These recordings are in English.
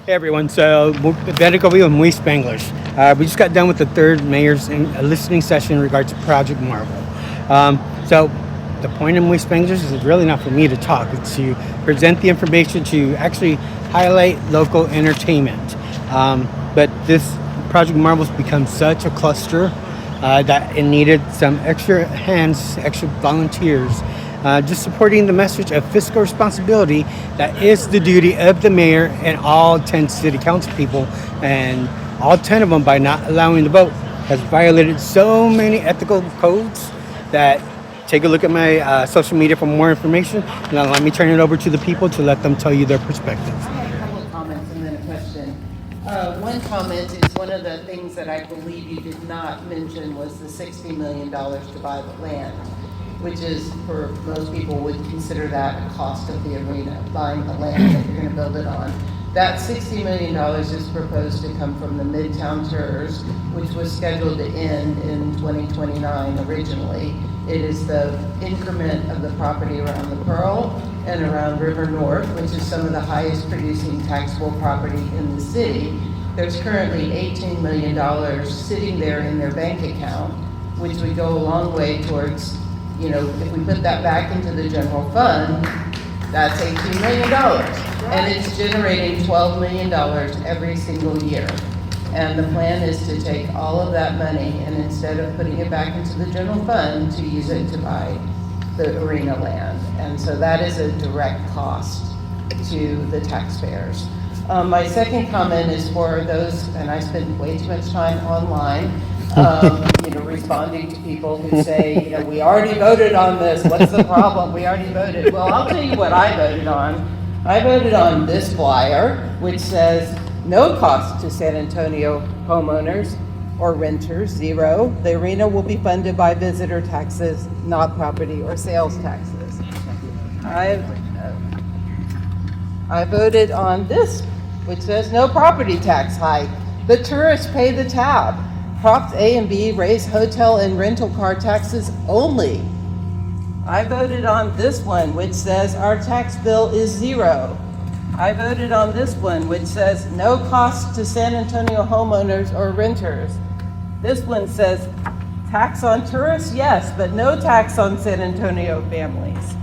Hey everyone, so Benegovio and Moist Spanglish. We just got done with the third mayor's listening session in regards to Project Marvel. So the point of Moist Spanglish is really not for me to talk, it's to present the information to actually highlight local entertainment. But this Project Marvel's become such a cluster that it needed some extra hands, extra volunteers, just supporting the message of fiscal responsibility that is the duty of the mayor and all 10 city council people, and all 10 of them, by not allowing the vote, has violated so many ethical codes that take a look at my social media for more information. Now let me turn it over to the people to let them tell you their perspectives. I have a couple of comments and then a question. One comment is one of the things that I believe you did not mention was the $60 million to buy the land, which is, for most people would consider that a cost of the arena, buying the land that you're going to build it on. That $60 million is proposed to come from the Midtown TERS, which was scheduled to end in 2029 originally. It is the increment of the property around the Pearl and around River North, which is some of the highest producing taxable property in the city. There's currently $18 million sitting there in their bank account, which would go a long way towards, you know, if we put that back into the general fund, that's $18 million. And it's generating $12 million every single year. And the plan is to take all of that money and instead of putting it back into the general fund, to use it to buy the arena land. And so that is a direct cost to the taxpayers. My second comment is for those, and I spend way too much time online, responding to people who say, we already voted on this, what's the problem? We already voted. Well, I'll tell you what I voted on. I voted on this flyer, which says, no cost to San Antonio homeowners or renters, zero. The arena will be funded by visitor taxes, not property or sales taxes. I voted on this, which says no property tax hike. The tourists pay the tab. Props A and B raise hotel and rental car taxes only. I voted on this one, which says our tax bill is zero. I voted on this one, which says no cost to San Antonio homeowners or renters. This one says tax on tourists, yes, but no tax on San Antonio families.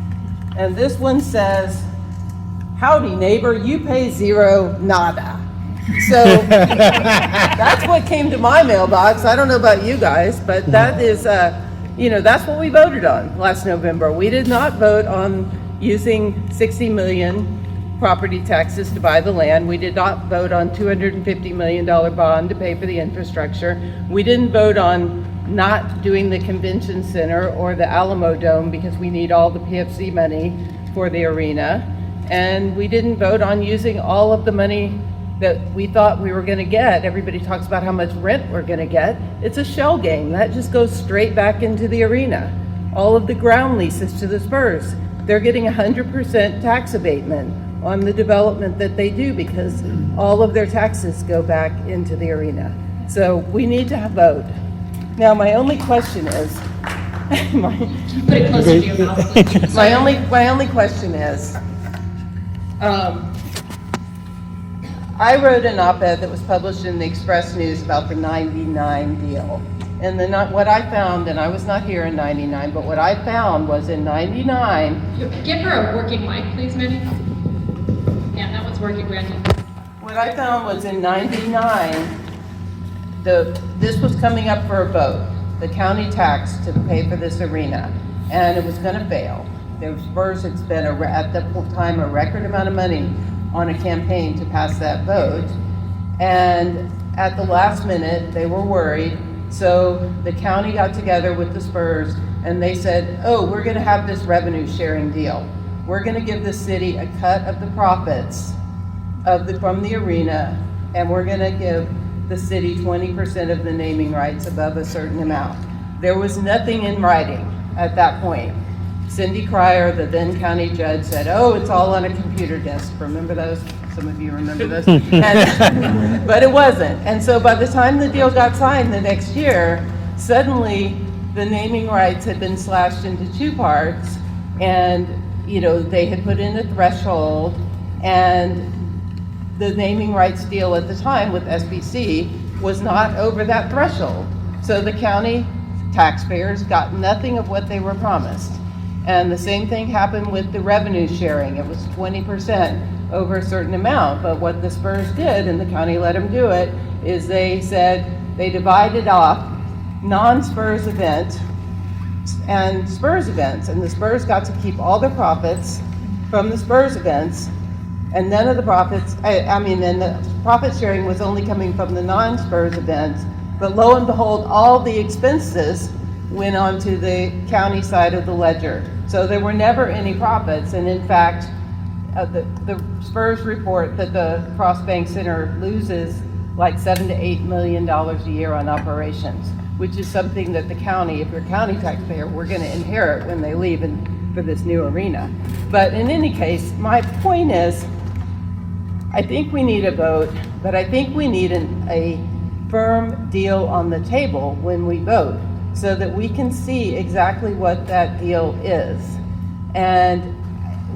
And this one says, howdy neighbor, you pay zero, nada. So that's what came to my mailbox. I don't know about you guys, but that is, that's what we voted on last November. We did not vote on using 60 million property taxes to buy the land. We did not vote on $250 million bond to pay for the infrastructure. We didn't vote on not doing the convention center or the Alamo Dome because we need all the PFC money for the arena. And we didn't vote on using all of the money that we thought we were gonna get. Everybody talks about how much rent we're gonna get. It's a shell game. That just goes straight back into the arena. All of the ground leases to the Spurs, they're getting 100% tax abatement on the development that they do because all of their taxes go back into the arena. So we need to vote. Now, my only question is, Put it closer to your mouth, please. my only question is, I wrote an op-ed that was published in the Express News about the 99 deal. And then what I found, and I was not here in 99, but what I found was in 99. Give her a working mic, please, Minnie. Yeah, that one's working, Randy. What I found was in 99, this was coming up for a vote, the county tax to pay for this arena, and it was gonna fail. The Spurs had spent, at that time, a record amount of money on a campaign to pass that vote. And at the last minute, they were worried. So the county got together with the Spurs and they said, oh, we're gonna have this revenue sharing deal. We're gonna give the city a cut of the profits from the arena, and we're gonna give the city 20% of the naming rights above a certain amount. There was nothing in writing at that point. Cindy Cryer, the then county judge, said, oh, it's all on a computer disk. Remember those? Some of you remember those. But it wasn't. And so by the time the deal got signed the next year, suddenly the naming rights had been slashed into two parts, and they had put in a threshold, and the naming rights deal at the time with SBC was not over that threshold. So the county taxpayers got nothing of what they were promised. And the same thing happened with the revenue sharing. It was 20% over a certain amount, but what the Spurs did, and the county let them do it, is they said they divided off non-Spurs event and Spurs events, and the Spurs got to keep all their profits from the Spurs events, and none of the profits, and the profit sharing was only coming from the non-Spurs events, but lo and behold, all the expenses went on to the county side of the ledger. So there were never any profits, and in fact, the Spurs report that the Cross Bank Center loses like $7 to $8 million a year on operations, which is something that the county, if you're a county taxpayer, we're going to inherit when they leave for this new arena. But in any case, my point is, I think we need a vote, but I think we need a firm deal on the table when we vote, so that we can see exactly what that deal is. And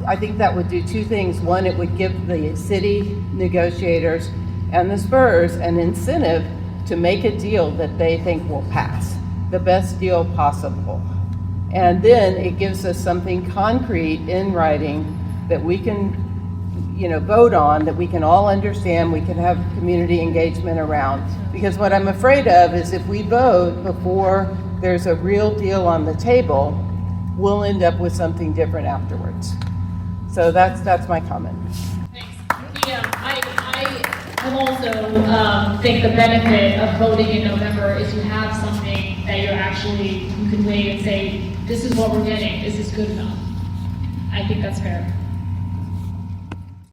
I think that would do two things. One, it would give the city negotiators and the Spurs an incentive to make a deal that they think will pass, the best deal possible. And then it gives us something concrete in writing that we can, vote on, that we can all understand, we can have community engagement around. Because what I'm afraid of is if we vote before there's a real deal on the table, we'll end up with something different afterwards. So that's my comment. Thanks. I also think the benefit of voting in November is you have something that you can weigh and say, this is what we're getting, is this good enough? I think that's fair.